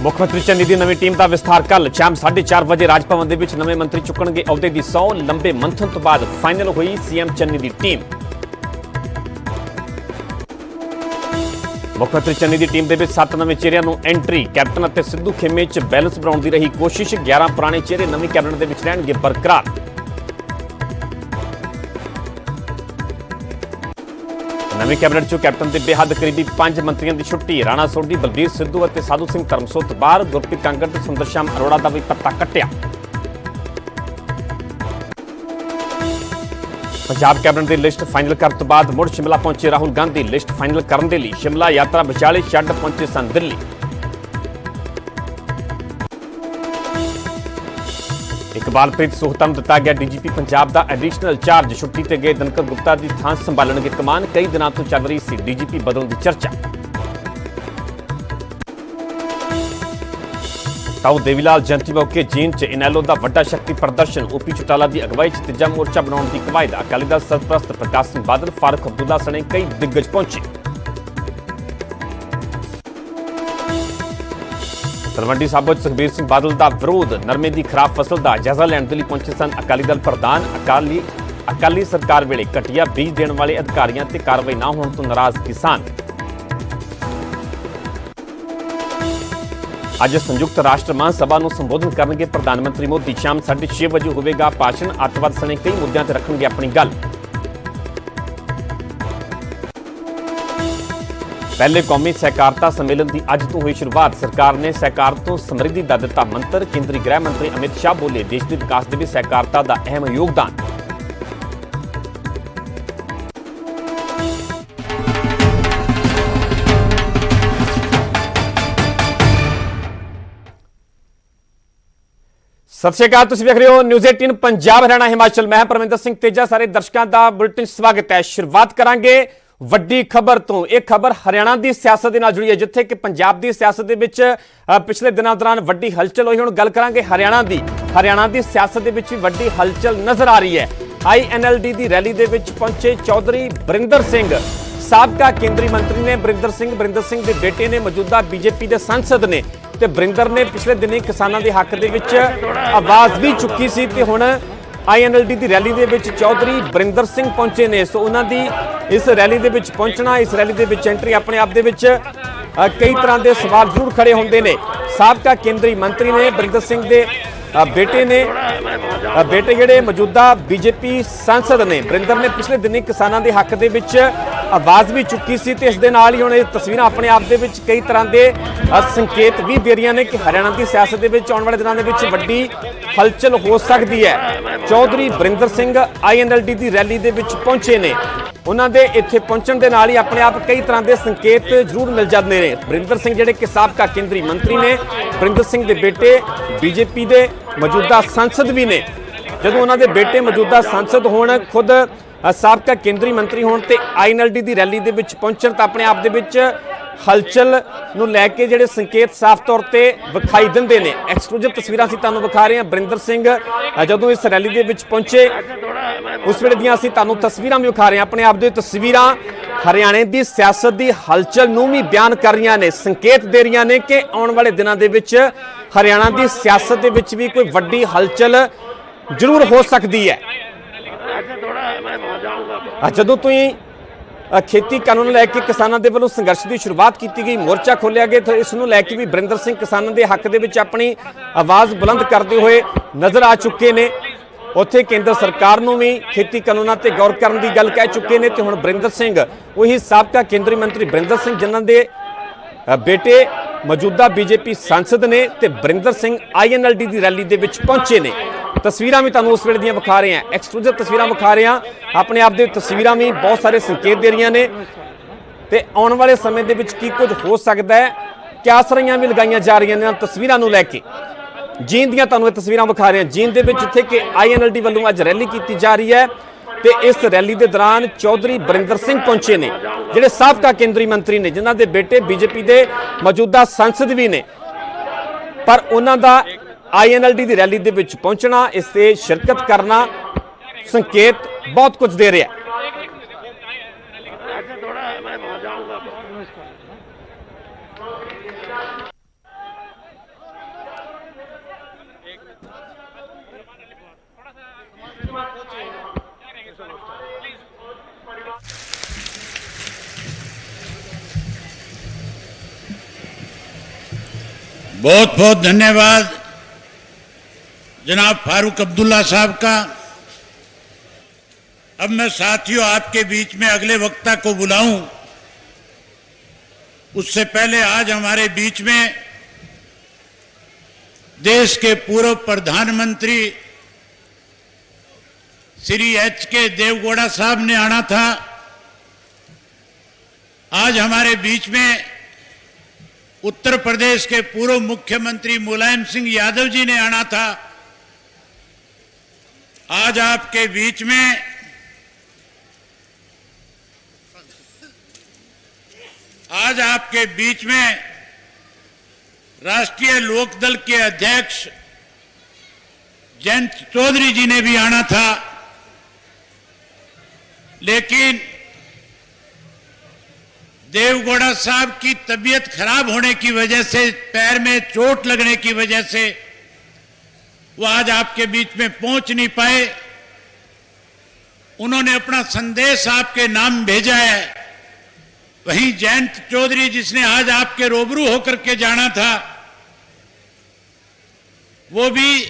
मुख्यमंत्री चन्नी की नवी टीम का विस्तार कल शाम 4:30 बजे राजभवन के विच नवे मंत्री चुकणगे अहुदे की 100 लंबे मंथन तो बाद फाइनल हुई सीएम चन्नी की टीम। मुख्यमंत्री चन्नी की टीम के विच 7 नवे चेहरिਆਂ एंट्री। कैप्टन और सिद्धू खेमे च बैलेंस बनाने की रही कोशिश। 11 पुराने चेहरे नवी कैबिनेट के विच रहणगे बरकरार। नवी कैबिनेट चों कैप्टन के बेहद करीबी 5 मंत्रियों की छुट्टी। राणा सोढी, बलबीर सिद्धू और साधू सिंह धर्मसोत बाहर। गुरप्रीत कांगड़ ते सुंदर श्याम अरोड़ा का भी पत्ता कट्टिया। पंजाब कैबिनेट की लिस्ट फाइनल करने तो बाद मुड़ शिमला पहुंचे राहुल गांधी। लिस्ट फाइनल करने के लिए शिमला यात्रा विचाले छड्ड पहुंचे सन दिल्ली। इकबालप्रीत सोहता नूं दिता गया डीजीपी पंजाब का एडिशनल चार्ज। छुट्टी ते गए दिनकर गुप्ता की थां संभालणगे कमान। कई दिनों तो चल रही सी डीजीपी बदलण की चर्चा। ताऊ देवीलाल जयंती मौके जींद च इनैलो का वड्डा शक्ति प्रदर्शन। ओपी चौटाला की अगवाई च तीजा मोर्चा बनाने की कवायद। अकाली दल सरपरस्त प्रकाश सिंह बादल, फारूक अब्दुल्ला सने कई दिग्गज पहुंचे। तलवंडी साबो सुखबीर सिंह बादल का विरोध। नरमे की खराब फसल का जायजा लैण के लिए पहुंचे सन अकाली दल प्रधान। अकाली सरकार वेले घटिया बीज देने वाले अधिकारियों ते कार्रवाई ना होने तो नाराज किसान। अज संयुक्त राष्ट्र महासभा को संबोधन करेंगे प्रधानमंत्री मोदी। शाम 6:30 बजे होगा भाषण। अतवाद सने कई मुद्दों पर रखेंगे अपनी गल। पहले कौमी सहकारिता सम्मेलन की अज तो हुई शुरुआत। सरकार ने सहकार तो समृद्धि का दिता मंत्र। केंद्रीय गृह मंत्री अमित शाह बोले देश के विकास में भी सहकारिता का अहम योगदान। सत श्री अकाल, तुसीं वेख रहे हो न्यूज़ 18 पंजाब हरियाणा हिमाचल। मैं परमिंदर सिंह तेजा। सारे दर्शकों का बुलेटिन स्वागत है। शुरुआत करांगे ਵੱਡੀ खबर तो। एक खबर हरियाणा की सियासत के नाल जुड़ी है, जिथे कि पंजाब की सियासत के विच पिछले दिनों दौरान वड्डी हलचल हुई। हुण गल करांगे हरियाणा की सियासत के विच भी वड्डी हलचल नज़र आ रही है। INLD की रैली के विच पहुंचे चौधरी बरिंदर सिंह। साबका केंद्रीय मंत्री ने बरिंदर सिंह के बेटे ने मौजूदा बीजेपी के सांसद ने ते बरिंदर ने पिछले दिनी किसानों के हक के विच आवाज़ भी चुकी सी ते हुण INLD की रैली के विच चौधरी बरिंदर सिंह पहुंचे ने। सो उन्होंने इस रैली के विच पहुंचना, इस रैली के विच एंट्री अपने आप दे विच कई तरह के सवाल जरूर खड़े होंदे ने। साबका केंद्रीय मंत्री ने बरिंदर सिंह के बेटे जिहड़े मौजूदा बीजेपी सांसद ने बरिंदर ने पिछले दिनी किसानों के हक के विच आवाज़ भी चुकी सी ते इस दे नाल ही हुण इह तस्वीरां अपने आप दे विच कई तरह के संकेत भी दे रही ने कि हरियाणा की सियासत के विच आने वाले दिनों के विच वड्डी हलचल हो सकती है। चौधरी बरिंदर सिंह INLD की रैली के विच पहुंचे ने। उन्होंने इत्थे पहुंचण दे नाल ही अपने आप कई तरह के संकेत जरूर मिल जाते हैं। बरिंदर सिंह जिहड़े कि साबका केंद्रीय मंत्री ने, बरिंदर सिंह के बेटे बीजेपी के मौजूदा सांसद भी ने। जदों उन्होंने बेटे मौजूदा सांसद होण, खुद साबका केंद्रीय मंत्री होण ते INLD की रैली के विच पहुंचण तां अपने आप दे विच हलचल नूं लैके जिहड़े संकेत साफ तौर पर विखाई दिंदे ने। एक्सक्लूसिव तस्वीरां असीं तुहानूं विखा रहे हैं। बरिंदर सिंह जदों इस रैली के विच पहुंचे उस वेले दीयां असीं तुहानूं तस्वीरां भी विखा रहे हैं। अपने आप दे तस्वीरां हरियाणे की सियासत की हलचल नूं भी बयान कर रही ने, संकेत दे रही ने कि आने वाले दिनों के विच हरियाणा की सियासत के विच भी कोई वड्डी हलचल जरूर हो सकती है। जदों तो ही खेती कानून लैके किसानों के वालों संघर्ष की शुरुआत की गई, मोर्चा खोलिया गया, तो इसनूं लैके भी बरिंदर सिंह किसानों के हक के विच अपनी आवाज़ बुलंद करते हुए नज़र आ चुके हैं। उत्थे केंद्र सरकार नूं भी खेती कानूनों पर गौर करने की गल कह चुके हैं। तो हुण बरिंदर सिंह वही साबका केंद्रीय मंत्री बरिंदर सिंह जिन्हां दे बेटे मौजूदा बीजेपी सांसद ने ते बरिंदर सिंह INLD की रैली के विच पहुंचे ने। तस्वीरां भी तुहानूं उस वेले दीयां विखा रहे हैं। एक्सक्लूसिव तस्वीरां विखा रहे हैं। अपने आप दे तस्वीरां भी बहुत सारे संकेत दे रही ने ते आने वाले समय दे विच की कुछ हो सकता है, क्या आसराइयां भी लगाईयां जा रही ने तस्वीरां नूं लैके। जींद दीयां तुहानूं तस्वीरां विखा रहे हैं। जींद दे विच जिथे कि INLD वालों अज रैली की जा रही है ते इस रैली के दौरान चौधरी बरिंदर सिंह पहुंचे ने, जिहड़े साबका केंद्रीय मंत्री ने, जिन्हां दे बेटे बीजेपी के मौजूदा सांसद भी ने। पर उन्हां दा INLD की रैली के विच पहुंचना, इससे शिरकत करना संकेत बहुत कुछ दे रहा है। बहुत बहुत धन्यवाद जनाब फारूक अब्दुल्ला साहब का। अब मैं साथियों आपके बीच में अगले वक्ता को बुलाऊं, उससे पहले आज हमारे बीच में देश के पूर्व प्रधानमंत्री श्री एच.के. देवेगौड़ा साहब ने आना था। आज हमारे बीच में उत्तर प्रदेश के पूर्व मुख्यमंत्री मुलायम सिंह यादव जी ने आना था। आज आपके बीच में राष्ट्रीय लोकदल के अध्यक्ष जयंत चौधरी जी ने भी आना था, लेकिन देवेगौड़ा साहब की तबीयत खराब होने की वजह से, पैर में चोट लगने की वजह से वो आज आपके बीच में पहुंच नहीं पाए। उन्होंने अपना संदेश आपके नाम भेजा है। वहीं जयंत चौधरी जिसने आज आपके रूबरू होकर के जाना था, वो भी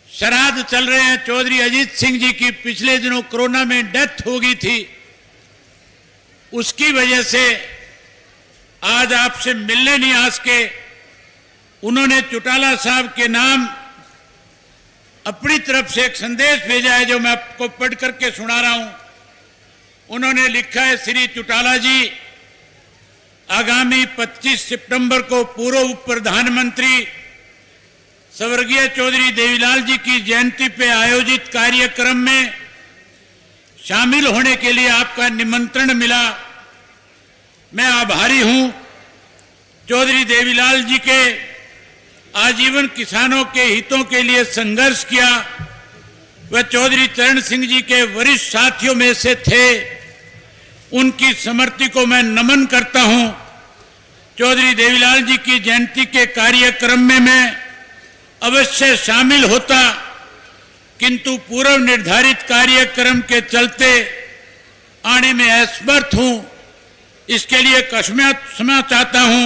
श्राद्ध चल रहे हैं। चौधरी अजीत सिंह जी की पिछले दिनों कोरोना में डेथ हो गई थी, उसकी वजह से आज आपसे मिलने नहीं आ सके। उन्होंने चौटाला साहब के नाम अपनी तरफ से एक संदेश भेजा है, जो मैं आपको पढ़ करके सुना रहा हूं। उन्होंने लिखा है, श्री चौटाला जी, आगामी 25 सितंबर को पूर्व उप प्रधानमंत्री स्वर्गीय चौधरी देवीलाल जी की जयंती पे आयोजित कार्यक्रम में शामिल होने के लिए आपका निमंत्रण मिला। मैं आभारी हूं। चौधरी देवीलाल जी के आजीवन किसानों के हितों के लिए संघर्ष किया। वह चौधरी चरण सिंह जी के वरिष्ठ साथियों में से थे। उनकी स्मृति को मैं नमन करता हूं। चौधरी देवीलाल जी की जयंती के कार्यक्रम में मैं अवश्य शामिल होता, किंतु पूर्व निर्धारित कार्यक्रम के चलते आने में असमर्थ हूं। इसके लिए क्षमा चाहता हूं।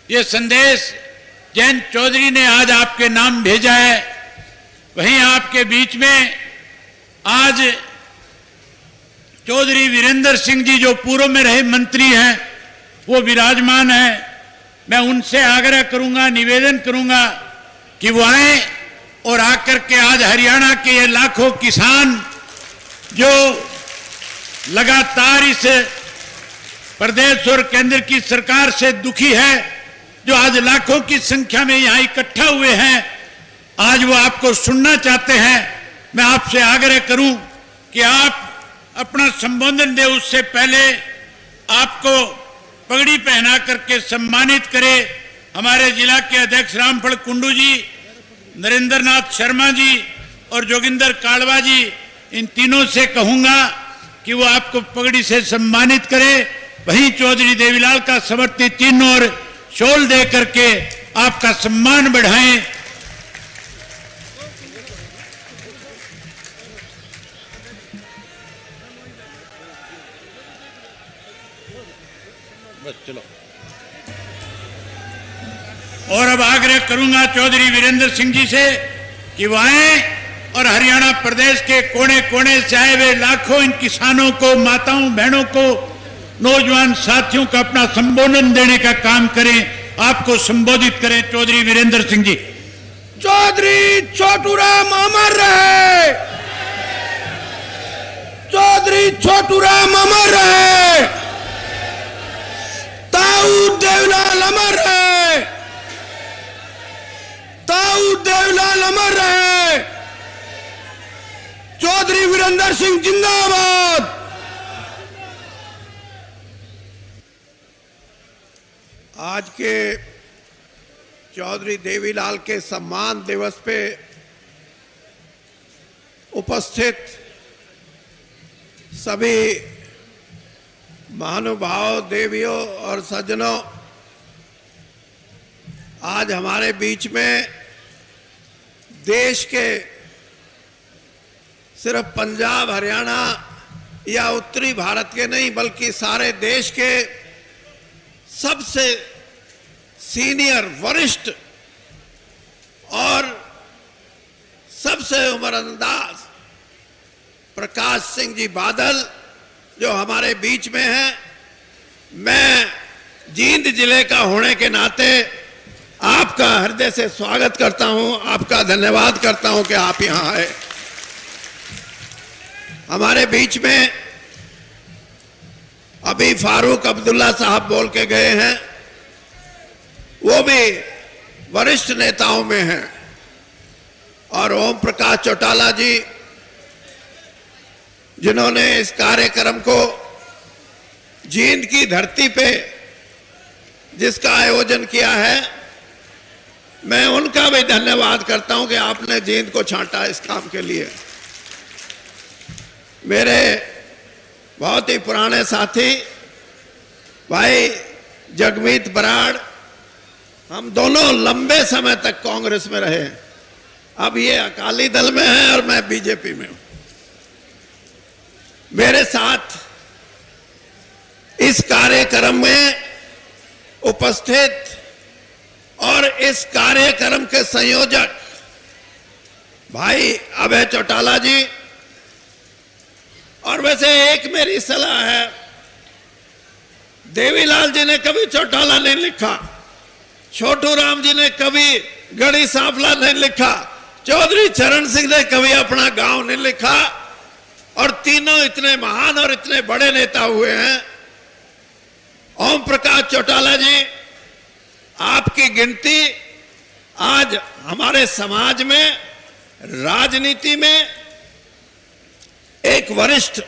ये संदेश जयंत चौधरी ने आज आपके नाम भेजा है। वहीं आपके बीच में आज चौधरी वीरेंद्र सिंह जी, जो पूर्व में रहे मंत्री हैं, वो विराजमान हैं। मैं उनसे आग्रह करूंगा, निवेदन करूंगा कि वो आए और आकर के आज हरियाणा के ये लाखों किसान जो लगातार इस प्रदेश और केंद्र की सरकार से दुखी है, जो आज लाखों की संख्या में यहां इकट्ठा हुए हैं, आज वो आपको सुनना चाहते हैं। मैं आपसे आग्रह करूं कि आप अपना संबोधन दे, उससे पहले आपको पगड़ी पहना करके सम्मानित करें हमारे जिला के अध्यक्ष रामफल कुंडू जी, नरेंद्र नाथ शर्मा जी और जोगिंदर कालवा जी। इन तीनों से कहूंगा कि वो आपको पगड़ी से सम्मानित करें। वहीं चौधरी देवीलाल का समर्थित चिन्ह और शॉल दे करके आपका सम्मान बढ़ाएं। बस चलो। और अब आग्रह करूंगा चौधरी वीरेंद्र सिंह जी से कि वो आए और हरियाणा प्रदेश के कोने कोने से आए हुए लाखों इन किसानों को, माताओं बहनों को, नौजवान साथियों को अपना संबोधन देने का काम करें, आपको संबोधित करें। चौधरी वीरेंद्र सिंह जी। चौधरी छोटूराम अमर रहे, चौधरी छोटूराम अमर रहे, ताऊ देवीलाल अमर रहे, ताऊ देवीलाल अमर रहे, चौधरी वीरेंद्र सिंह जिंदाबाद। आज के चौधरी देवीलाल के सम्मान दिवस पे उपस्थित सभी महानुभाव, देवियों और सज्जनों, आज हमारे बीच में देश के सिर्फ पंजाब, हरियाणा या उत्तरी भारत के नहीं, बल्कि सारे देश के सबसे सीनियर वरिष्ठ और सबसे उम्रअंदाज प्रकाश सिंह जी बादल जो हमारे बीच में हैं, मैं जींद जिले का होने के नाते आपका हृदय से स्वागत करता हूं, आपका धन्यवाद करता हूं कि आप यहां आए। हमारे बीच में अभी फारूक अब्दुल्ला साहब बोल के गए हैं, वो भी वरिष्ठ नेताओं में हैं, और ओम प्रकाश चौटाला जी जिन्होंने इस कार्यक्रम को जींद की धरती पे जिसका आयोजन किया है, मैं उनका भी धन्यवाद करता हूं कि आपने जींद को छांटा इस काम के लिए। मेरे बहुत ही पुराने साथी भाई जगमीत बराड़, हम दोनों लंबे समय तक कांग्रेस में रहे, अब ये अकाली दल में है और मैं बीजेपी में हूं। मेरे साथ इस कार्यक्रम में उपस्थित और इस कार्यक्रम के संयोजक भाई अभय चौटाला जी, और वैसे एक मेरी सलाह है, देवीलाल जी ने कभी चौटाला नहीं लिखा, छोटू राम जी ने कभी गढ़ी सांपला नहीं लिखा, चौधरी चरण सिंह ने कभी अपना गांव नहीं लिखा, और तीनों इतने महान और इतने बड़े नेता हुए हैं। ओम प्रकाश चौटाला जी, आपकी गिनती आज हमारे समाज में, राजनीति में एक वरिष्ठ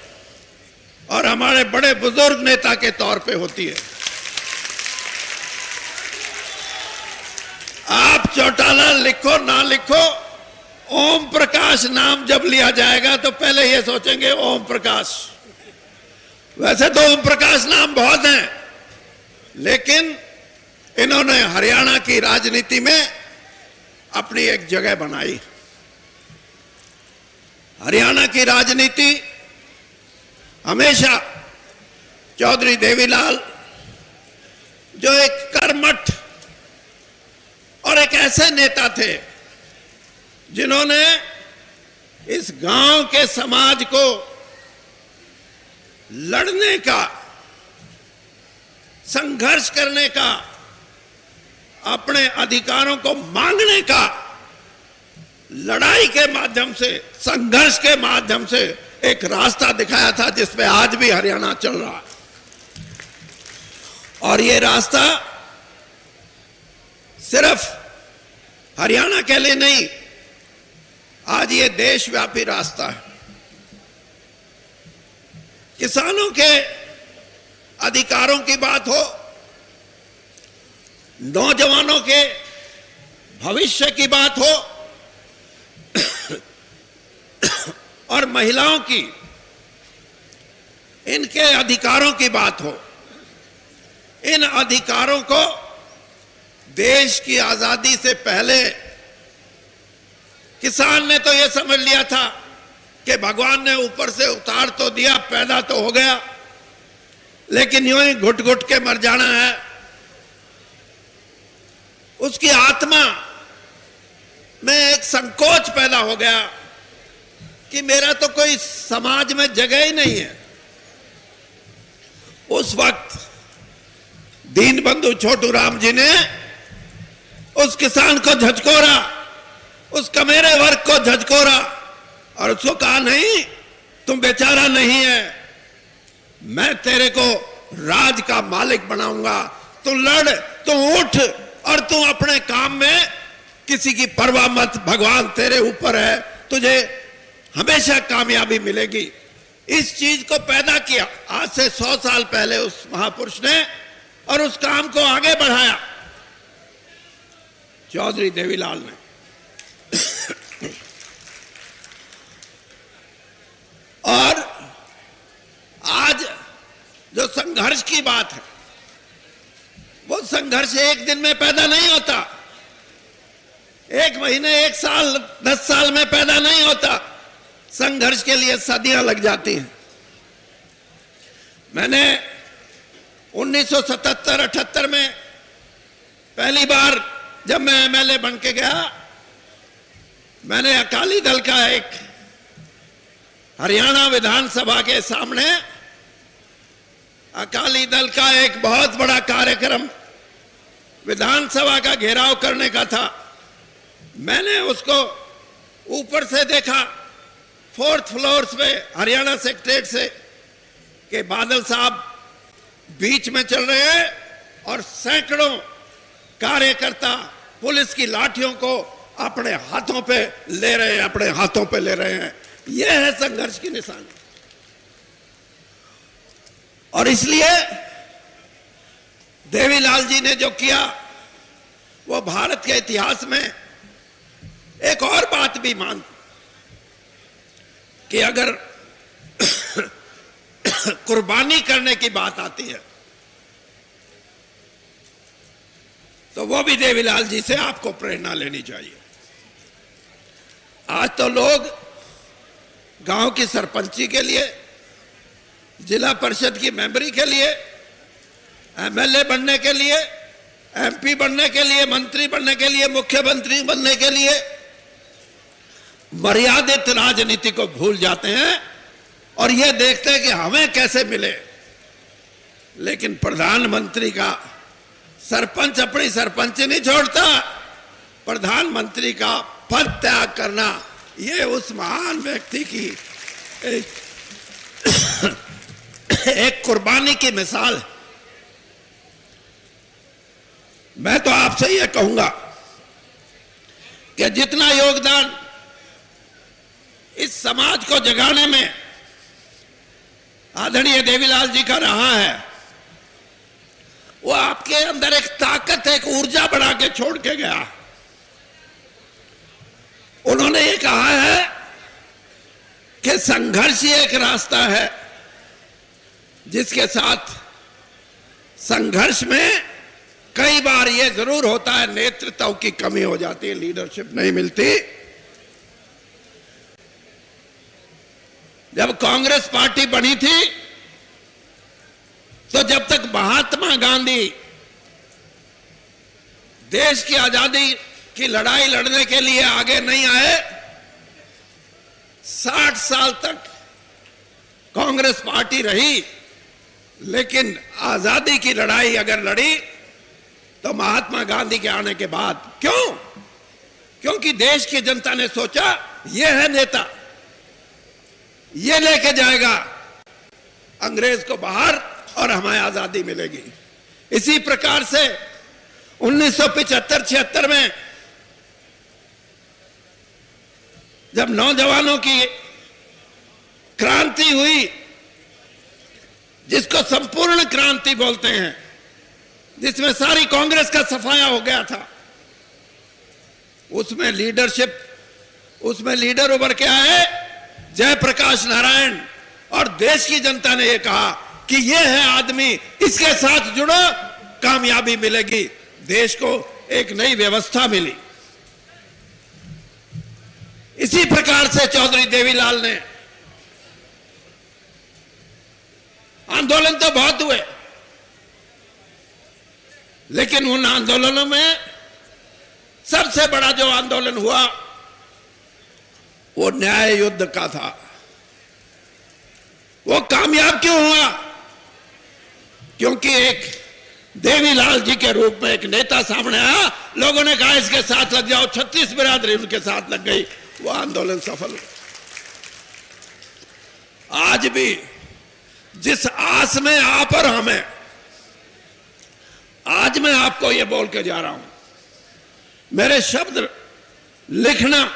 और हमारे बड़े बुजुर्ग नेता के तौर पे होती है। आप चौटाला लिखो ना लिखो, ओम प्रकाश नाम जब लिया जाएगा तो पहले ये सोचेंगे ओम प्रकाश। वैसे तो ओम प्रकाश नाम बहुत हैं, लेकिन इन्होंने हरियाणा की राजनीति में अपनी एक जगह बनाई। हरियाणा की राजनीति हमेशा चौधरी देवीलाल, जो एक कर्मठ और एक ऐसे नेता थे जिन्होंने इस गांव के समाज को लड़ने का, संघर्ष करने का, अपने अधिकारों को मांगने का, लड़ाई के माध्यम से, संघर्ष के माध्यम से एक रास्ता दिखाया था जिस पे आज भी हरियाणा चल रहा है। और ये रास्ता सिर्फ हरियाणा के लिए नहीं, आज ये देशव्यापी रास्ता है। किसानों के अधिकारों की बात हो, नौजवानों के भविष्य की बात हो, और महिलाओं की, इनके अधिकारों की बात हो, इन अधिकारों को देश की आजादी से पहले किसान ने तो यह समझ लिया था कि भगवान ने ऊपर से उतार तो दिया, पैदा तो हो गया, लेकिन यूं ही घुट घुट के मर जाना है। उसकी आत्मा में एक संकोच पैदा हो गया कि मेरा तो कोई समाज में जगह ही नहीं है। उस वक्त दीनबंधु छोटू राम जी ने उस किसान को झचकोरा, उस कमेरे वर्ग को झचकोरा, और उसको कहा, नहीं तुम बेचारा नहीं है, मैं तेरे को राज का मालिक बनाऊंगा, तू लड़, तू उठ, और तू अपने काम में किसी की परवाह मत, भगवान तेरे ऊपर है, तुझे हमेशा कामयाबी मिलेगी। इस चीज को पैदा किया आज से 100 साल पहले उस महापुरुष ने, और उस काम को आगे बढ़ाया चौधरी देवीलाल ने। और आज जो संघर्ष की बात है, वो संघर्ष एक दिन में पैदा नहीं होता, एक महीने, एक साल, 10 साल में पैदा नहीं होता। संघर्ष के लिए सदियां लग जाती हैं। मैंने 1977-78 में पहली बार जब मैं एमएलए बन के गया, मैंने अकाली दल का एक हरियाणा विधानसभा के सामने अकाली दल का एक बहुत बड़ा कार्यक्रम विधानसभा का घेराव करने का था। मैंने उसको ऊपर से देखा, 4th फ्लोर पे हरियाणा सेक्रेटरीट से, कि बादल साहब बीच में चल रहे हैं और सैकड़ों कार्यकर्ता पुलिस की लाठियों को अपने हाथों पे ले रहे हैं, अपने हाथों पे ले रहे हैं। यह है संघर्ष की निशानी। और इसलिए देवीलाल जी ने जो किया वो भारत के इतिहास में एक और बात भी मान, कि अगर कुर्बानी करने की बात आती है तो वो भी देवीलाल जी से आपको प्रेरणा लेनी चाहिए। आज तो लोग गांव की सरपंची के लिए, जिला परिषद की मेंबरी के लिए, एमएलए बनने के लिए, एमपी बनने के लिए, मंत्री बनने के लिए, मुख्यमंत्री बनने के लिए मर्यादित राजनीति को भूल जाते हैं और यह देखते हैं कि हमें कैसे मिले। लेकिन प्रधानमंत्री का सरपंच अपनी सरपंच नहीं छोड़ता, प्रधानमंत्री का पद त्याग करना यह उस महान व्यक्ति की एक कुर्बानी की मिसाल है। मैं तो आपसे यह कहूंगा कि जितना योगदान इस समाज को जगाने में आदरणीय देवीलाल जी का रहा है, वो आपके अंदर एक ताकत, एक ऊर्जा बढ़ा के छोड़ के गया। उन्होंने ये कहा है कि संघर्ष ही एक रास्ता है, जिसके साथ संघर्ष में कई बार ये जरूर होता है, नेतृत्व की कमी हो जाती है, लीडरशिप नहीं मिलती। जब कांग्रेस पार्टी बनी थी तो जब तक महात्मा गांधी देश की आजादी की लड़ाई लड़ने के लिए आगे नहीं आए, 60 साल तक कांग्रेस पार्टी रही। लेकिन आजादी की लड़ाई अगर लड़ी तो महात्मा गांधी के आने के बाद। क्यों? क्योंकि देश की जनता ने सोचा यह है नेता, ये लेके जाएगा अंग्रेज को बाहर और हमें आजादी मिलेगी। इसी प्रकार से 1975-76 में जब नौजवानों की क्रांति हुई, जिसको संपूर्ण क्रांति बोलते हैं, जिसमें सारी कांग्रेस का सफाया हो गया था, उसमें लीडरशिप, उसमें लीडर उभर के आए जयप्रकाश नारायण, और देश की जनता ने यह कहा कि यह है आदमी, इसके साथ जुड़ो, कामयाबी मिलेगी। देश को एक नई व्यवस्था मिली। इसी प्रकार से चौधरी देवीलाल ने, आंदोलन तो बहुत हुए, लेकिन उन आंदोलनों में सबसे बड़ा जो आंदोलन हुआ वो न्याय युद्ध का था। वो कामयाब क्यों हुआ? क्योंकि एक देवीलाल जी के रूप में एक नेता सामने आया, लोगों ने कहा इसके साथ लग जाओ, 36 बिरादरी उनके साथ लग गई, वो आंदोलन सफल हुआ। आज भी जिस आस में आप और हमें, आज मैं आपको ये बोल के जा रहा हूं, मेरे शब्द लिखना,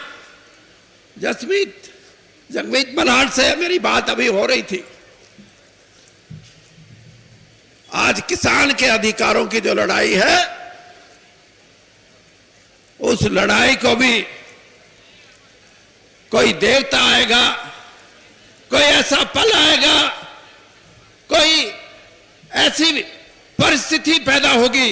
जगमीत बलहाट से मेरी बात अभी हो रही थी। आज किसान के अधिकारों की जो लड़ाई है, उस लड़ाई को भी कोई देवता आएगा, कोई ऐसा पल आएगा, कोई ऐसी परिस्थिति पैदा होगी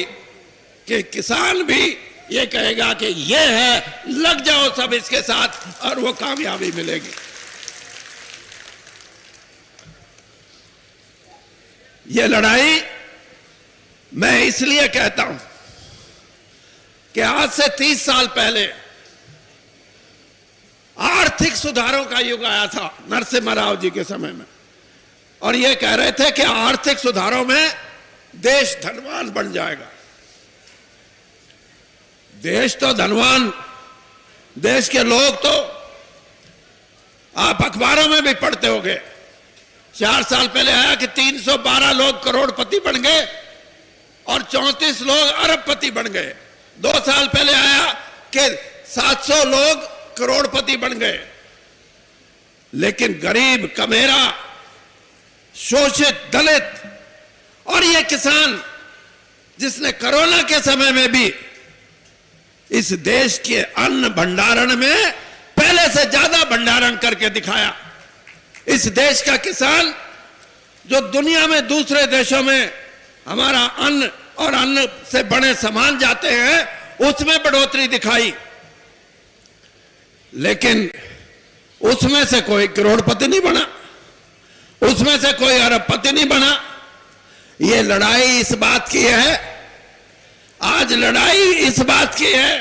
कि किसान भी ये कहेगा कि ये है, लग जाओ सब इसके साथ, और वो कामयाबी मिलेगी। ये लड़ाई मैं इसलिए कहता हूं कि आज से 30 साल पहले आर्थिक सुधारों का युग आया था नरसिम्हा राव जी के समय में, और ये कह रहे थे कि आर्थिक सुधारों में देश धनवान बन जाएगा। देश तो धनवान, देश के लोग तो आप अखबारों में भी पढ़ते होंगे, 4 साल पहले आया कि 312 लोग करोड़पति बन गए और 34 लोग अरबपति बन गए। 2 साल पहले आया कि 700 लोग करोड़पति बन गए। लेकिन गरीब, कमेरा, शोषित, दलित और ये किसान जिसने कोरोना के समय में भी इस देश के अन्न भंडारण में पहले से ज्यादा भंडारण करके दिखाया। इस देश का किसान जो दुनिया में दूसरे देशों में हमारा अन्न और अन्न से बने सामान जाते हैं उसमें बढ़ोतरी दिखाई, लेकिन उसमें से कोई करोड़पति नहीं बना, उसमें से कोई अरबपति नहीं बना। ये लड़ाई इस बात की है, आज लड़ाई इस बात की है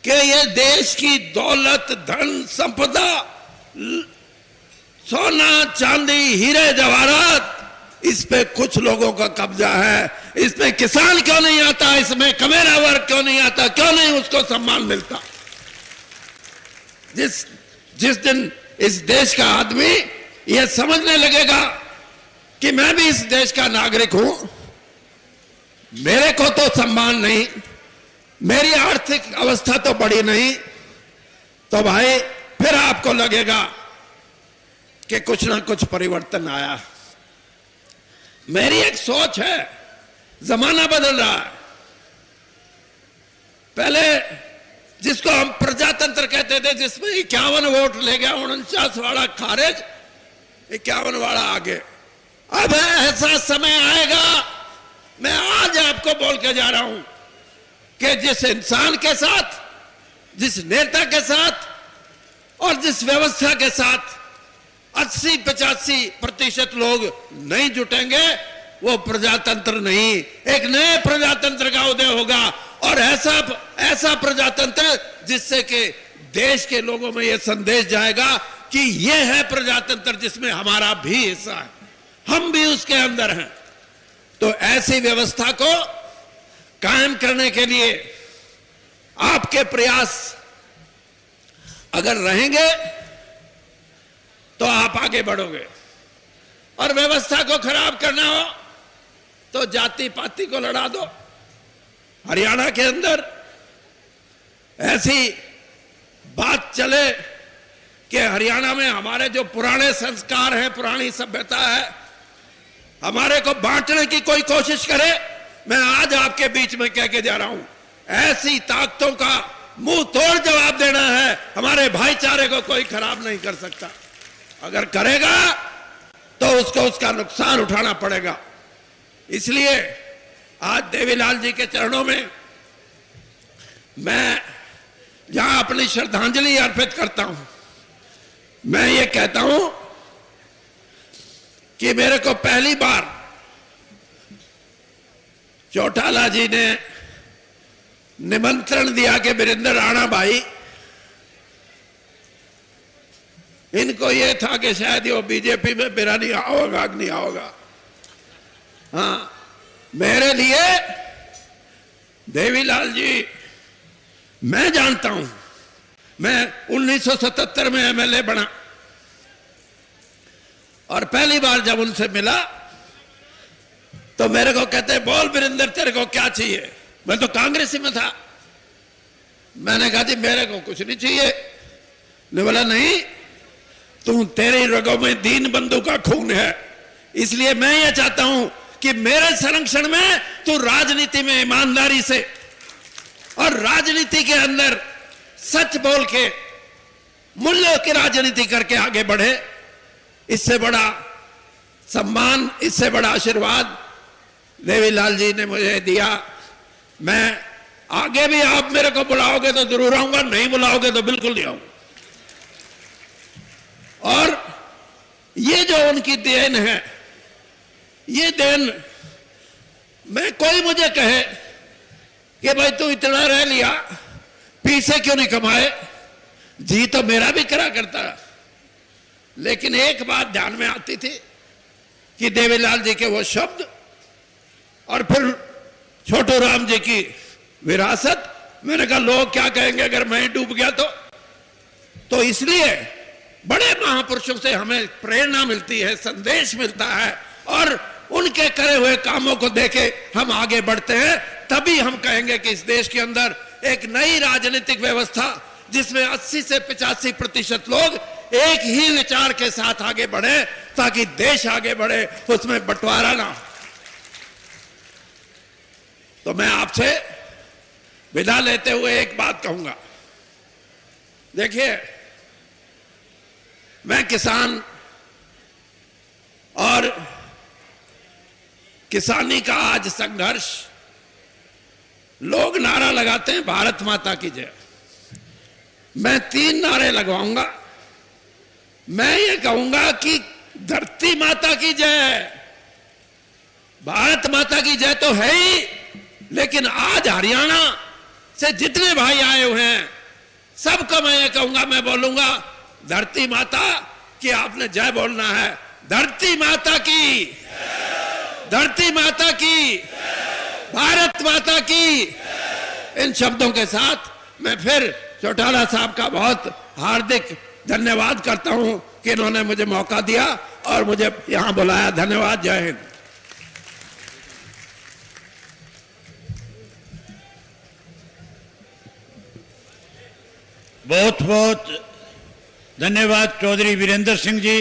कि ये देश की दौलत, धन, संपदा, सोना, चांदी, हीरे जवाहरात, इस पे कुछ लोगों का कब्जा है। इसमें किसान क्यों नहीं आता, इसमें कमेरा वर्ग क्यों नहीं आता, क्यों नहीं उसको सम्मान मिलता? जिस दिन इस देश का आदमी यह समझने लगेगा कि मैं भी इस देश का नागरिक हूं, मेरे को तो सम्मान नहीं, मेरी आर्थिक अवस्था तो बड़ी नहीं, तो भाई फिर आपको लगेगा कि कुछ ना कुछ परिवर्तन आया। मेरी एक सोच है, जमाना बदल रहा है। पहले जिसको हम प्रजातंत्र कहते थे, जिसमें 51 वोट ले गया, 49 वाला खारिज, 51 वाला आगे। अब ऐसा समय आएगा, मैं आज आपको बोल के जा रहा हूं कि जिस इंसान के साथ, जिस नेता के साथ और जिस व्यवस्था के साथ 80-85% लोग नहीं जुटेंगे, वो प्रजातंत्र नहीं, एक नए प्रजातंत्र का उदय होगा। और ऐसा प्रजातंत्र जिससे कि देश के लोगों में यह संदेश जाएगा कि यह है प्रजातंत्र जिसमें हमारा भी हिस्सा है, हम भी उसके अंदर हैं। तो ऐसी व्यवस्था को कायम करने के लिए आपके प्रयास अगर रहेंगे तो आप आगे बढ़ोगे, और व्यवस्था को खराब करना हो तो जाति पाति को लड़ा दो। हरियाणा के अंदर ऐसी बात चले कि हरियाणा में हमारे जो पुराने संस्कार हैं, पुरानी सभ्यता है, हमारे को बांटने की कोई कोशिश करे, मैं आज आपके बीच में कह के जा रहा हूं, ऐसी ताकतों का मुंह तोड़ जवाब देना है। हमारे भाईचारे को कोई खराब नहीं कर सकता, अगर करेगा तो उसको उसका नुकसान उठाना पड़ेगा। इसलिए आज देवीलाल जी के चरणों में मैं जहां अपनी श्रद्धांजलि अर्पित करता हूं, मैं ये कहता हूं कि मेरे को पहली बार चौटाला जी ने निमंत्रण दिया कि वीरेंद्र राणा भाई, इनको यह था कि शायद ये बीजेपी में मेरा नहीं आओगा, नहीं आओगा। हाँ, मेरे लिए देवीलाल जी, मैं जानता हूं, मैं 1977 में एमएलए बना और पहली बार जब उनसे मिला तो मेरे को कहते, बोल वीरेंद्र तेरे को क्या चाहिए? मैं तो कांग्रेसी में था। मैंने कहा जी मेरे को कुछ नहीं चाहिए। ने बोला नहीं, तू, तेरे रगों में दीन बंधु का खून है, इसलिए मैं ये चाहता हूं कि मेरे संरक्षण में तू राजनीति में ईमानदारी से और राजनीति के अंदर सच बोल के मूल्यों की राजनीति करके आगे बढ़े। इससे बड़ा सम्मान, इससे बड़ा आशीर्वाद देवीलाल जी ने मुझे दिया। मैं आगे भी आप मेरे को बुलाओगे तो जरूर आऊंगा, नहीं बुलाओगे तो बिल्कुल नहीं आऊंगा। और ये जो उनकी देन है, ये देन, मैं कोई मुझे कहे कि भाई तू इतना रह लिया, पैसे क्यों नहीं कमाए? जी तो मेरा भी करा करता, लेकिन एक बात ध्यान में आती थी कि देवीलाल जी के वो शब्द और फिर छोटू राम जी की विरासत। मैंने कहा लोग क्या कहेंगे अगर मैं डूब गया तो इसलिए बड़े महापुरुषों से हमें प्रेरणा मिलती है, संदेश मिलता है, और उनके करे हुए कामों को देके हम आगे बढ़ते हैं। तभी हम कहेंगे कि इस देश के अंदर एक नई राजनीतिक व्यवस्था जिसमें 80 से 85% लोग एक ही विचार के साथ आगे बढ़े, ताकि देश आगे बढ़े, उसमें बंटवारा ना हो। तो मैं आपसे विदा लेते हुए एक बात कहूंगा। देखिए, मैं किसान और किसानी का आज संघर्ष, लोग नारा लगाते हैं भारत माता की जय। मैं 3 नारे लगवाऊंगा। मैं ये कहूंगा कि धरती माता की जय। भारत माता की जय तो है ही, लेकिन आज हरियाणा से जितने भाई आए हुए हैं सबको मैं ये कहूंगा, मैं बोलूंगा धरती माता की आपने जय बोलना है। धरती माता की, धरती माता की, भारत माता की। इन शब्दों के साथ मैं फिर चौटाला साहब का बहुत हार्दिक धन्यवाद करता हूं कि इन्होंने मुझे मौका दिया और मुझे यहां बुलाया। धन्यवाद। जय हिंद। बहुत बहुत धन्यवाद चौधरी वीरेंद्र सिंह जी।